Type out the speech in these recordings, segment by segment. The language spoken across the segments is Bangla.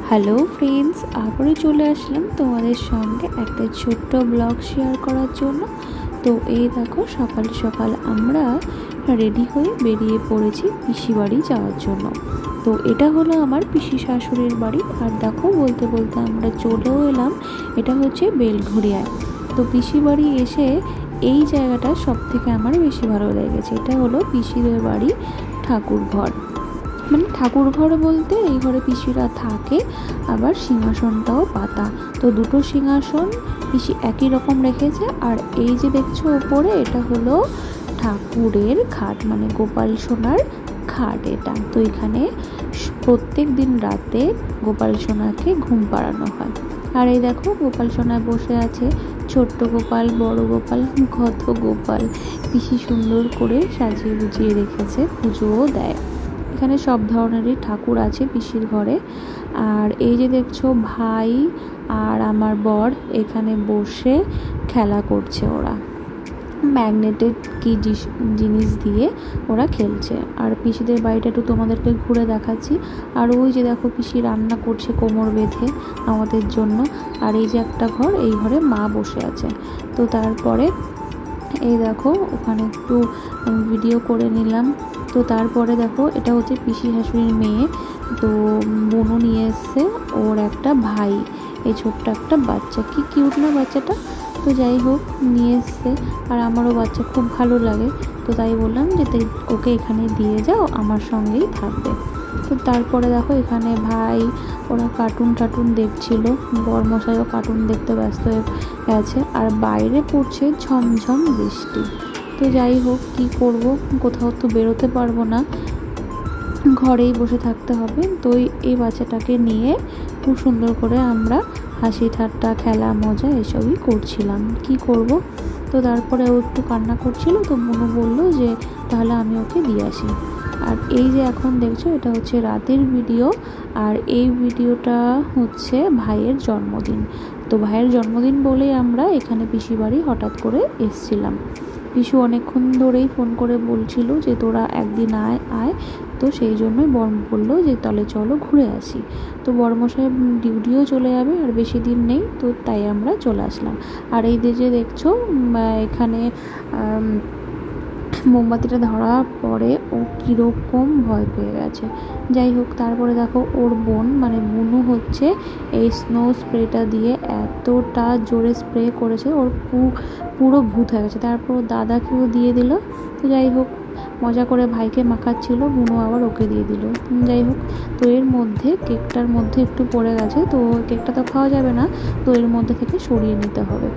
হ্যালো ফ্রেন্ডস, আবারও চলে আসলাম তোমাদের সঙ্গে একটা ছোট্ট ব্লগ শেয়ার করার জন্য। তো এই দেখো, সকাল সকাল আমরা রেডি হয়ে বেরিয়ে পড়েছি পিসি বাড়ি যাওয়ার জন্য। তো এটা হলো আমার পিসি শাশুড়ির বাড়ি। আর দেখো, বলতে বলতে আমরা চলেও এলাম। এটা হচ্ছে বেলঘড়িয়ায়। তো পিসি বাড়ি এসে এই জায়গাটা সব থেকে আমার বেশি ভালো লেগেছে। এটা হলো পিসিদের বাড়ি ঠাকুর ঘর, মানে ঠাকুর ঘর বলতে এই ঘরে পিসিরা থাকে, আবার সিংহাসনটাও পাতা। তো দুটো সিংহাসন পিসি একই রকম রেখেছে। আর এই যে দেখছো ওপরে, এটা হলো ঠাকুরের খাট, মানে গোপাল সোনার খাট এটা। তো এখানে প্রত্যেক দিন রাতে গোপাল সোনাকে ঘুম পাড়ানো হয়। আর এই দেখো, গোপাল সোনা বসে আছে, ছোট্ট গোপাল, বড় গোপাল, কত গোপাল পিসি সুন্দর করে সাজিয়ে গুজিয়ে রেখেছে, পুজোও দেয়। এখানে সব ধরনেরই ঠাকুর আছে পিসির ঘরে। আর এই যে দেখছো, ভাই আর আমার বর এখানে বসে খেলা করছে। ওরা ম্যাগনেটেড কি জিনিস দিয়ে ওরা খেলছে। আর পিসিদের বাড়িটা একটু তোমাদেরকে ঘুরে দেখাচ্ছি। আর ওই যে দেখো, পিসি রান্না করছে কোমর বেঁধে আমাদের জন্য। আর এই যে একটা ঘর, এই ঘরে মা বসে আছে। তো তারপরে এই দেখো, ওখানে একটু ভিডিও করে নিলাম। তো তারপরে দেখো, এটা হচ্ছে পিসি শাশুড়ির মেয়ে। তো বোনও নিয়ে এসছে ওর একটা ভাই, এই ছোট্ট একটা বাচ্চা, কি কিউট না বাচ্চাটা। তো যাই হোক, নিয়ে এসছে। আর আমারও বাচ্চা খুব ভালো লাগে। তো তাই বললাম যে ওকে এখানে দিয়ে যাও, আমার সঙ্গেই থাকবে। তো তারপরে দেখো, এখানে ভাই ওরা কার্টুন দেখছিল, বরমশাইও কার্টুন দেখতে ব্যস্ত হয়ে গেছে। আর বাইরে পড়ছে ঝমঝম বৃষ্টি। তো যাই হোক, কী করব, কোথাও তো বেরোতে পারবো না, ঘরেই বসে থাকতে হবে। তো এই বাচ্চাটাকে নিয়ে খুব সুন্দর করে আমরা হাসি ঠাট্টা, খেলা মজা এসবই করছিলাম। কি করব। তো তারপরে ও একটু কান্না করছিল, তো বোনও বললো যে তাহলে আমি ওকে দিয়ে আসি। আর এই যে এখন দেখছো, এটা হচ্ছে রাতের ভিডিও। আর এই ভিডিওটা হচ্ছে ভাইয়ের জন্মদিন। তো ভাইয়ের জন্মদিন বলেই আমরা এখানে পিসি বাড়ি হঠাৎ করে এসছিলাম। পিসু অনেকক্ষণ ধরেই ফোন করে বলছিল যে তোরা একদিন আয়। তো সেই জন্যই বর বললো যে তাহলে চলো ঘুরে আসি। তো বড়মশাই ডিউটিও চলে যাবে, আর বেশি দিন নেই, তো তাই আমরা চলে আসলাম। আর এই যে দেখছো, এখানে মোমবাতিটা ধরার পরে ও কীরকম ভয় পেয়ে গেছে। যাই হোক, তারপরে দেখো ওর বোন, মানে বুনু হচ্ছে এই স্নো স্প্রেটা দিয়ে এতটা জোরে স্প্রে করেছে, ওর পুরো ভূত হয়ে গেছে। তারপর ওর দাদাকেও দিয়ে দিল। তো যাই হোক, মজা করে ভাইকে মাখাচ্ছিল, বুনু আবার ওকে দিয়ে দিল। যাই হোক, তো এর মধ্যে কেকটার মধ্যে একটু পড়ে গেছে, তো কেকটা তো খাওয়া যাবে না, তো এর মধ্যে থেকে সরিয়ে নিতে হবে।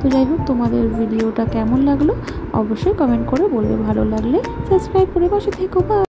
তো যাই হোক, তোমাদের ভিডিওটা কেমন লাগলো অবশ্যই কমেন্ট করে বলবে। ভালো লাগলে সাবস্ক্রাইব করে পাশে থেকো। বা